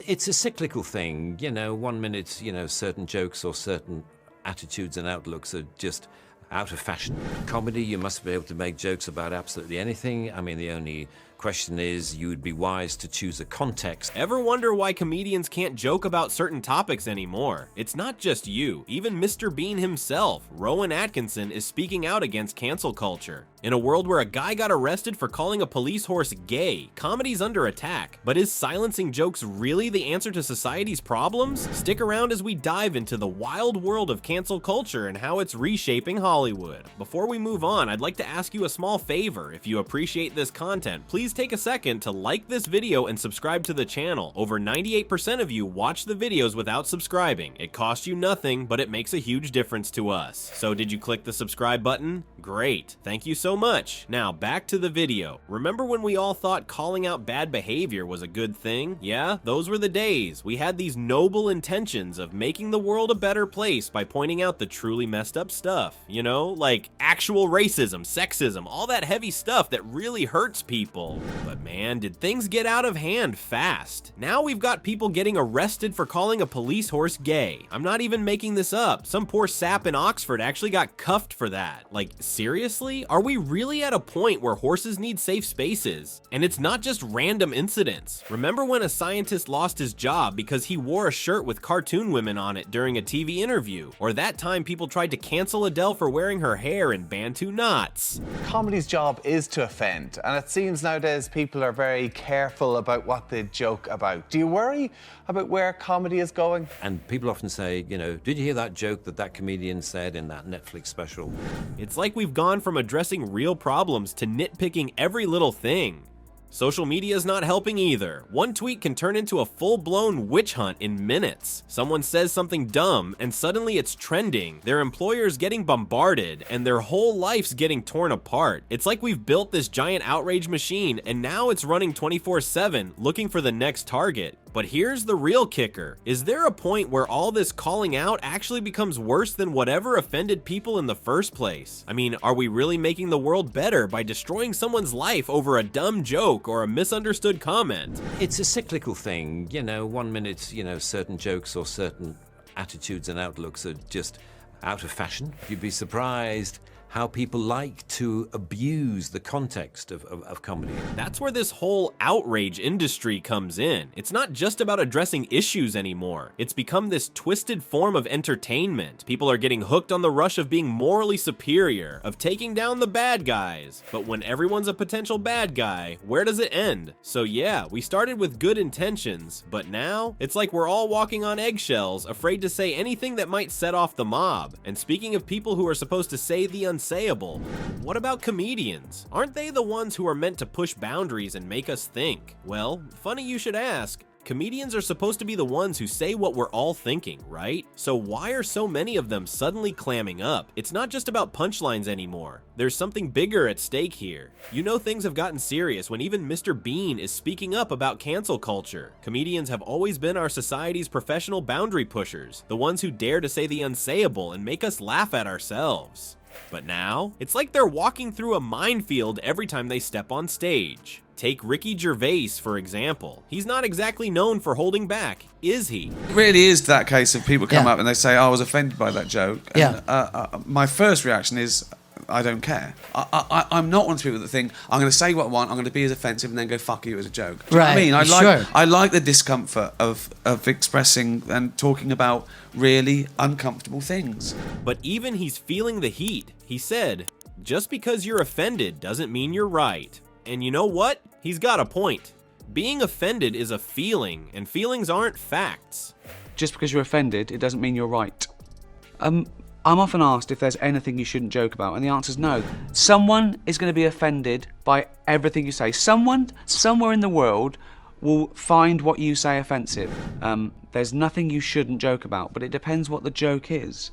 It's a cyclical thing, you know. One minute, certain jokes or certain attitudes and outlooks are just out of fashion. Comedy, you must be able to make jokes about absolutely anything. I mean, the only question is, you would be wise to choose a context. Ever wonder why comedians can't joke about certain topics anymore? It's not just you. Even Mr. Bean himself, Rowan Atkinson, is speaking out against cancel culture. In a world where a guy got arrested for calling a police horse gay, comedy's under attack. But is silencing jokes really the answer to society's problems? Stick around as we dive into the wild world of cancel culture and how it's reshaping Hollywood. Before we move on, I'd like to ask you a small favor. If you appreciate this content, please take a second to like this video and subscribe to the channel. Over 98% of you watch the videos without subscribing. It costs you nothing, but it makes a huge difference to us. So did you click the subscribe button? Great, thank you so much. Now back to the video. Remember when we all thought calling out bad behavior was a good thing? Yeah, those were the days. We had these noble intentions of making the world a better place by pointing out the truly messed up stuff, you know, like actual racism, sexism, all that heavy stuff that really hurts people. But man, did things get out of hand fast. Now we've got people getting arrested for calling a police horse gay. I'm not even making this up. Some poor sap in Oxford actually got cuffed for that. Like, seriously? Are we really at a point where horses need safe spaces? And it's not just random incidents. Remember when a scientist lost his job because he wore a shirt with cartoon women on it during a TV interview? Or that time people tried to cancel Adele for wearing her hair in Bantu knots? Comedy's job is to offend, and it seems nowadays people are very careful about what they joke about. Do you worry about where comedy is going? And people often say, did you hear that joke that comedian said in that Netflix special? It's like we've gone from addressing real problems to nitpicking every little thing. Social media is not helping either. One tweet can turn into a full-blown witch hunt in minutes. Someone says something dumb and suddenly it's trending. Their employer's getting bombarded and their whole life's getting torn apart. It's like we've built this giant outrage machine and now it's running 24/7 looking for the next target. But here's the real kicker. Is there a point where all this calling out actually becomes worse than whatever offended people in the first place? I mean, are we really making the world better by destroying someone's life over a dumb joke or a misunderstood comment? It's a cyclical thing, one minute, certain jokes or certain attitudes and outlooks are just out of fashion. You'd be surprised how people like to abuse the context of comedy. That's where this whole outrage industry comes in. It's not just about addressing issues anymore. It's become this twisted form of entertainment. People are getting hooked on the rush of being morally superior, of taking down the bad guys. But when everyone's a potential bad guy, where does it end? So yeah, we started with good intentions, but now it's like we're all walking on eggshells, afraid to say anything that might set off the mob. And speaking of people who are supposed to say the unsayable, what about comedians? Aren't they the ones who are meant to push boundaries and make us think? Well, funny you should ask. Comedians are supposed to be the ones who say what we're all thinking, right? So why are so many of them suddenly clamming up? It's not just about punchlines anymore. There's something bigger at stake here. You know, things have gotten serious when even Mr. Bean is speaking up about cancel culture. Comedians have always been our society's professional boundary pushers, the ones who dare to say the unsayable and make us laugh at ourselves. But now, it's like they're walking through a minefield every time they step on stage. Take Ricky Gervais, for example. He's not exactly known for holding back, is he? It really is that case of people come up and they say, I was offended by that joke. And, my first reaction is, I don't care. I'm not one of the people that think, I'm going to say what I want, I'm going to be as offensive and then go fuck you as a joke. Do you know what I mean? I like the discomfort of expressing and talking about really uncomfortable things. But even he's feeling the heat. He said, just because you're offended doesn't mean you're right. And you know what? He's got a point. Being offended is a feeling, and feelings aren't facts. Just because you're offended, it doesn't mean you're right. I'm often asked if there's anything you shouldn't joke about, and the answer is no. Someone is going to be offended by everything you say. Someone, somewhere in the world, will find what you say offensive. There's nothing you shouldn't joke about, but it depends what the joke is.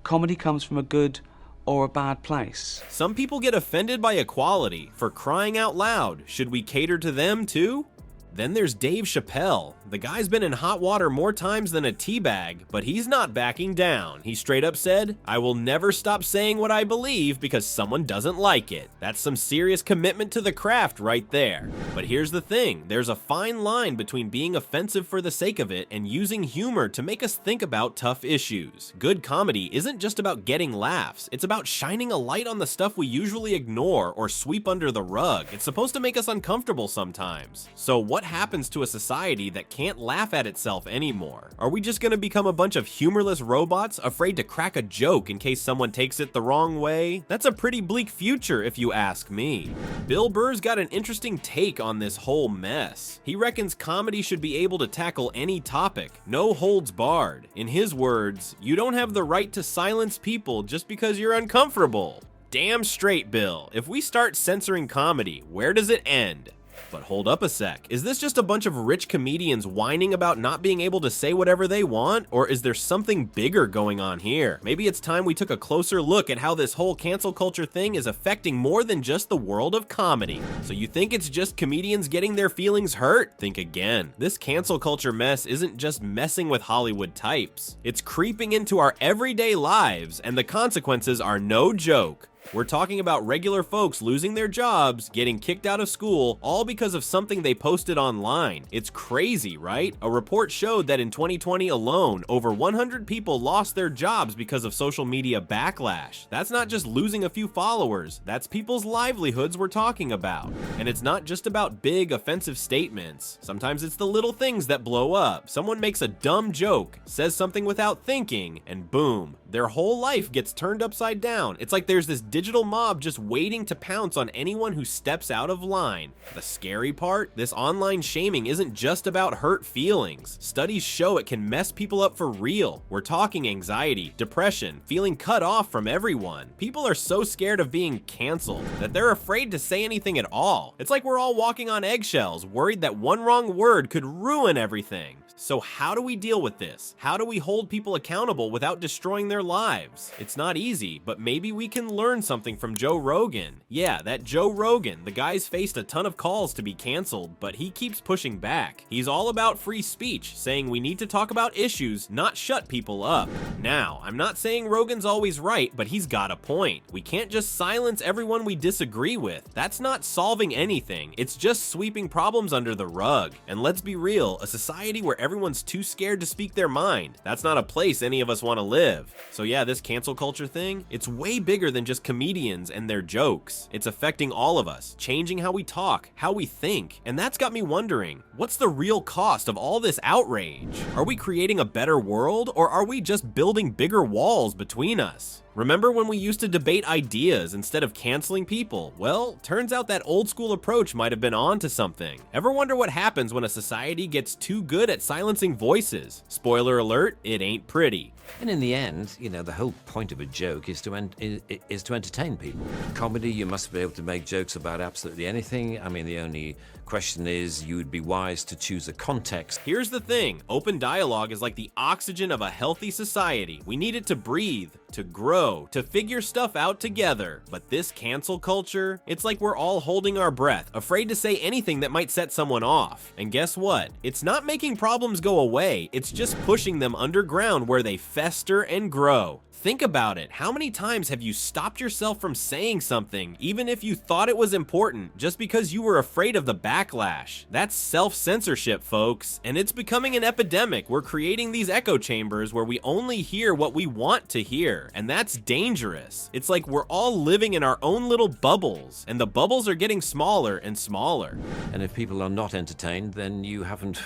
Comedy comes from a good or a bad place. Some people get offended by equality. For crying out loud, should we cater to them too? Then there's Dave Chappelle. The guy's been in hot water more times than a teabag, but he's not backing down. He straight up said, "I will never stop saying what I believe because someone doesn't like it." That's some serious commitment to the craft right there. But here's the thing, there's a fine line between being offensive for the sake of it and using humor to make us think about tough issues. Good comedy isn't just about getting laughs, it's about shining a light on the stuff we usually ignore or sweep under the rug. It's supposed to make us uncomfortable sometimes. So what happens to a society that can't laugh at itself anymore? Are we just gonna become a bunch of humorless robots afraid to crack a joke in case someone takes it the wrong way? That's a pretty bleak future if you ask me. Bill Burr's got an interesting take on this whole mess. He reckons comedy should be able to tackle any topic, no holds barred. In his words, you don't have the right to silence people just because you're uncomfortable. Damn straight, Bill. If we start censoring comedy, where does it end? But hold up a sec, is this just a bunch of rich comedians whining about not being able to say whatever they want? Or is there something bigger going on here? Maybe it's time we took a closer look at how this whole cancel culture thing is affecting more than just the world of comedy. So you think it's just comedians getting their feelings hurt? Think again. This cancel culture mess isn't just messing with Hollywood types. It's creeping into our everyday lives, and the consequences are no joke. We're talking about regular folks losing their jobs, getting kicked out of school, all because of something they posted online. It's crazy, right? A report showed that in 2020 alone, over 100 people lost their jobs because of social media backlash. That's not just losing a few followers, that's people's livelihoods we're talking about. And it's not just about big, offensive statements. Sometimes it's the little things that blow up. Someone makes a dumb joke, says something without thinking, and boom, their whole life gets turned upside down. It's like there's this digital mob just waiting to pounce on anyone who steps out of line. The scary part? This online shaming isn't just about hurt feelings. Studies show it can mess people up for real. We're talking anxiety, depression, feeling cut off from everyone. People are so scared of being canceled that they're afraid to say anything at all. It's like we're all walking on eggshells, worried that one wrong word could ruin everything. So how do we deal with this? How do we hold people accountable without destroying their lives? It's not easy, but maybe we can learn something from Joe Rogan. Yeah, that Joe Rogan. The guy's faced a ton of calls to be canceled, but he keeps pushing back. He's all about free speech, saying we need to talk about issues, not shut people up. Now, I'm not saying Rogan's always right, but he's got a point. We can't just silence everyone we disagree with. That's not solving anything. It's just sweeping problems under the rug. And let's be real, a society where everyone's too scared to speak their mind, that's not a place any of us want to live. So yeah, this cancel culture thing, it's way bigger than just comedians and their jokes. It's affecting all of us, changing how we talk, how we think. And that's got me wondering, what's the real cost of all this outrage? Are we creating a better world, or are we just building bigger walls between us? Remember when we used to debate ideas instead of canceling people? Well, turns out that old school approach might have been on to something. Ever wonder what happens when a society gets too good at silencing voices? Spoiler alert, it ain't pretty. And in the end, you know, the whole point of a joke is to entertain people. Comedy, you must be able to make jokes about absolutely anything. I mean, the only question is, you would be wise to choose a context. Here's the thing, open dialogue is like the oxygen of a healthy society. We need it to breathe, to grow, to figure stuff out together. But this cancel culture, it's like we're all holding our breath, afraid to say anything that might set someone off. And guess what? It's not making problems go away, it's just pushing them underground where they fester and grow. Think about it. How many times have you stopped yourself from saying something, even if you thought it was important, just because you were afraid of the backlash? That's self-censorship, folks. And it's becoming an epidemic. We're creating these echo chambers where we only hear what we want to hear. And that's dangerous. It's like we're all living in our own little bubbles, and the bubbles are getting smaller and smaller. And if people are not entertained, then you haven't,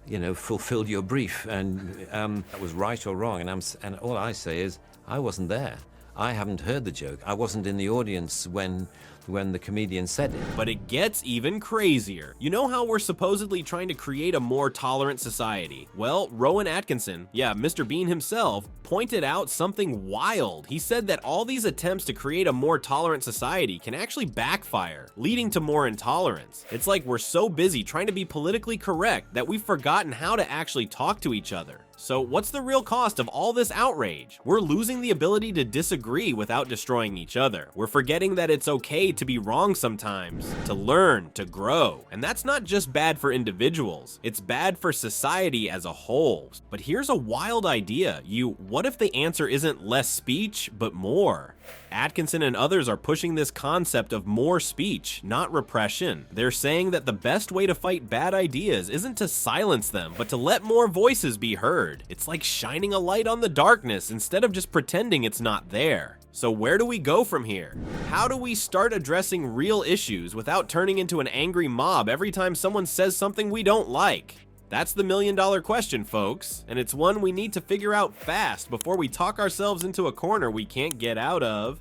you know, fulfilled your brief, and that was right or wrong. And all I say is, I wasn't there. I haven't heard the joke. I wasn't in the audience when the comedian said it. But it gets even crazier. You know how we're supposedly trying to create a more tolerant society? Well, Rowan Atkinson, yeah, Mr. Bean himself, pointed out something wild. He said that all these attempts to create a more tolerant society can actually backfire, leading to more intolerance. It's like we're so busy trying to be politically correct that we've forgotten how to actually talk to each other. So what's the real cost of all this outrage? We're losing the ability to disagree without destroying each other. We're forgetting that it's okay to be wrong sometimes, to learn, to grow. And that's not just bad for individuals, it's bad for society as a whole. But here's a wild idea. What if the answer isn't less speech, but more? Atkinson and others are pushing this concept of more speech, not repression. They're saying that the best way to fight bad ideas isn't to silence them, but to let more voices be heard. It's like shining a light on the darkness instead of just pretending it's not there. So where do we go from here? How do we start addressing real issues without turning into an angry mob every time someone says something we don't like? That's the million-dollar question, folks, and it's one we need to figure out fast before we talk ourselves into a corner we can't get out of.